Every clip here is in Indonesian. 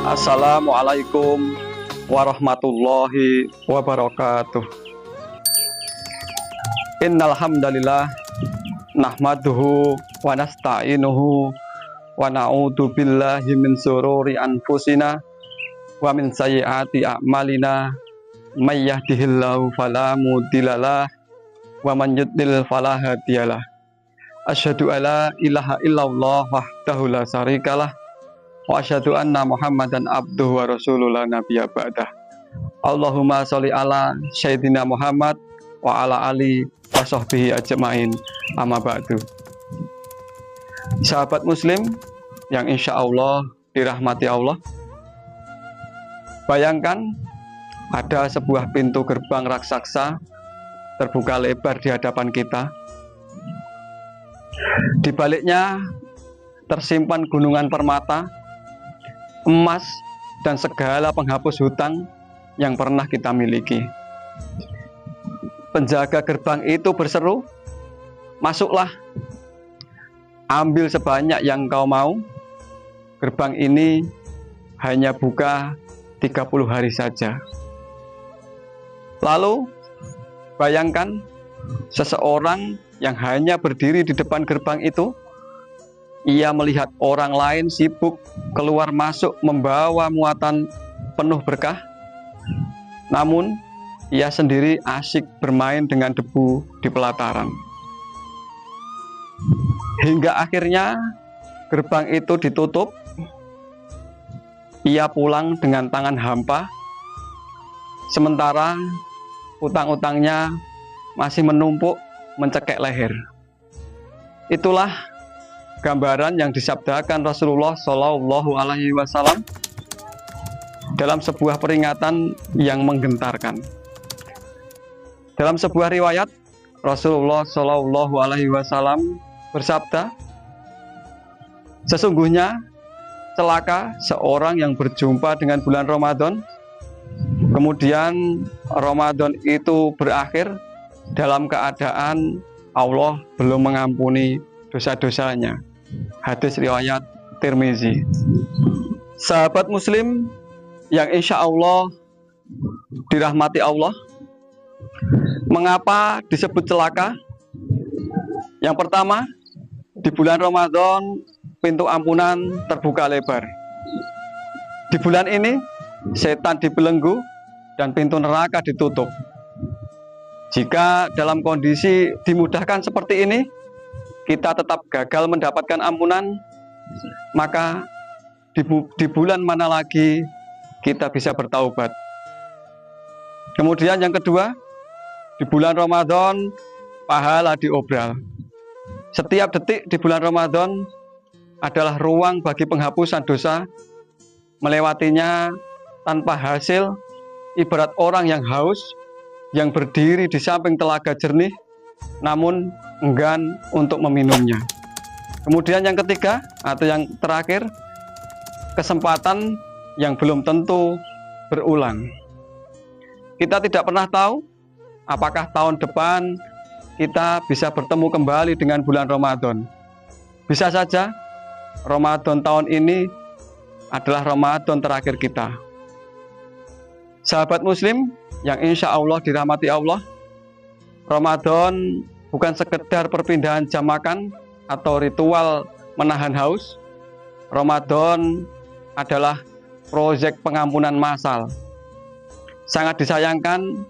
Assalamualaikum warahmatullahi wabarakatuh. Innal hamdalillah nahmaduhu wa nasta'inuhu wa na'udzu billahi min sururi anfusina wa min sayyiati a'malina may yahdihillahu fala mudhillalah wa man yudlil fala hadiyalah. Asyhadu alla ilaha illallah wahdahu la syarikalah wa asyhadu anna Muhammadan abduhu wa rasuluhu la nabiyya ba'dah. Allahumma sholli ala sayyidina Muhammad wa ala ali wa sahbihi ajmain. Amma ba'du. Sahabat muslim yang insya Allah dirahmati Allah, bayangkan ada sebuah pintu gerbang raksasa terbuka lebar di hadapan kita. Di baliknya tersimpan gunungan permata, emas, dan segala penghapus hutang yang pernah kita miliki. Penjaga gerbang itu berseru, "Masuklah, ambil sebanyak yang kau mau. Gerbang ini hanya buka 30 hari saja." Lalu bayangkan seseorang yang hanya berdiri di depan gerbang itu, ia melihat orang lain sibuk keluar masuk membawa muatan penuh berkah, namun ia sendiri asyik bermain dengan debu di pelataran. Hingga akhirnya gerbang itu ditutup. Ia pulang dengan tangan hampa, sementara utang-utangnya masih menumpuk mencekek leher. Itulah gambaran yang disabdakan Rasulullah Shallallahu Alaihi Wasallam dalam sebuah peringatan yang menggentarkan. Dalam sebuah riwayat, Rasulullah Shallallahu Alaihi Wasallam bersabda, "Sesungguhnya celaka seorang yang berjumpa dengan bulan Ramadan, kemudian Ramadan itu berakhir dalam keadaan Allah belum mengampuni dosa-dosanya." Hadis riwayat Tirmizi. Sahabat muslim yang insya Allah dirahmati Allah, mengapa disebut celaka? Yang pertama, di bulan Ramadan pintu ampunan terbuka lebar. Di bulan ini setan dibelenggu dan pintu neraka ditutup. Jika dalam kondisi dimudahkan seperti ini, kita tetap gagal mendapatkan ampunan, maka di bulan mana lagi kita bisa bertaubat? Kemudian yang kedua, di bulan Ramadan pahala diobral. Setiap detik di bulan Ramadan adalah ruang bagi penghapusan dosa. Melewatinya tanpa hasil, ibarat orang yang haus, yang berdiri di samping telaga jernih, namun enggan untuk meminumnya. Kemudian yang ketiga atau yang terakhir, kesempatan yang belum tentu berulang. Kita tidak pernah tahu apakah tahun depan kita bisa bertemu kembali dengan bulan Ramadan. Bisa saja Ramadan tahun ini adalah Ramadan terakhir kita. Sahabat muslim yang insya Allah dirahmati Allah, Ramadan bukan sekedar perpindahan jam makan atau ritual menahan haus. Ramadan adalah proyek pengampunan massal. Sangat disayangkan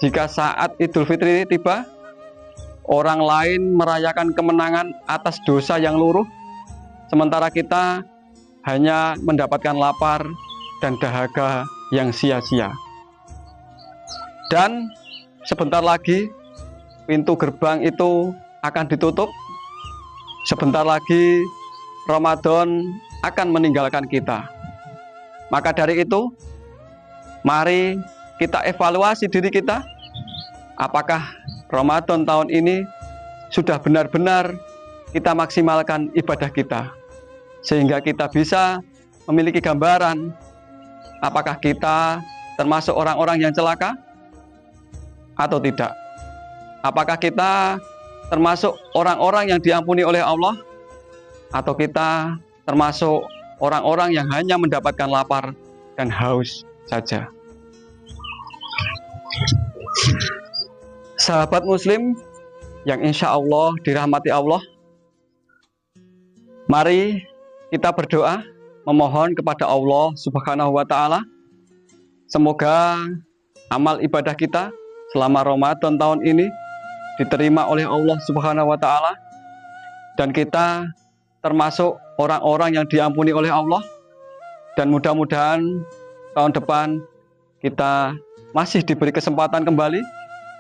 jika saat Idul Fitri tiba, orang lain merayakan kemenangan atas dosa yang luruh, sementara kita hanya mendapatkan lapar dan dahaga yang sia-sia. Dan sebentar lagi pintu gerbang itu akan ditutup. Sebentar lagi Ramadan akan meninggalkan kita. Maka dari itu, mari kita evaluasi diri kita. Apakah Ramadan tahun ini sudah benar-benar kita maksimalkan ibadah kita, sehingga kita bisa memiliki gambaran apakah kita termasuk orang-orang yang celaka atau tidak. Apakah kita termasuk orang-orang yang diampuni oleh Allah, atau kita termasuk orang-orang yang hanya mendapatkan lapar dan haus saja. Sahabat muslim yang insya Allah dirahmati Allah, mari kita berdoa memohon kepada Allah Subhanahu wa Ta'ala, semoga amal ibadah kita selama Ramadan tahun ini diterima oleh Allah Subhanahu wa Ta'ala, dan kita termasuk orang-orang yang diampuni oleh Allah, dan mudah-mudahan tahun depan kita masih diberi kesempatan kembali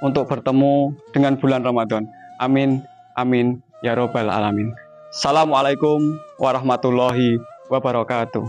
untuk bertemu dengan bulan Ramadan. Amin, amin, ya robbal alamin. Assalamualaikum warahmatullahi wabarakatuh.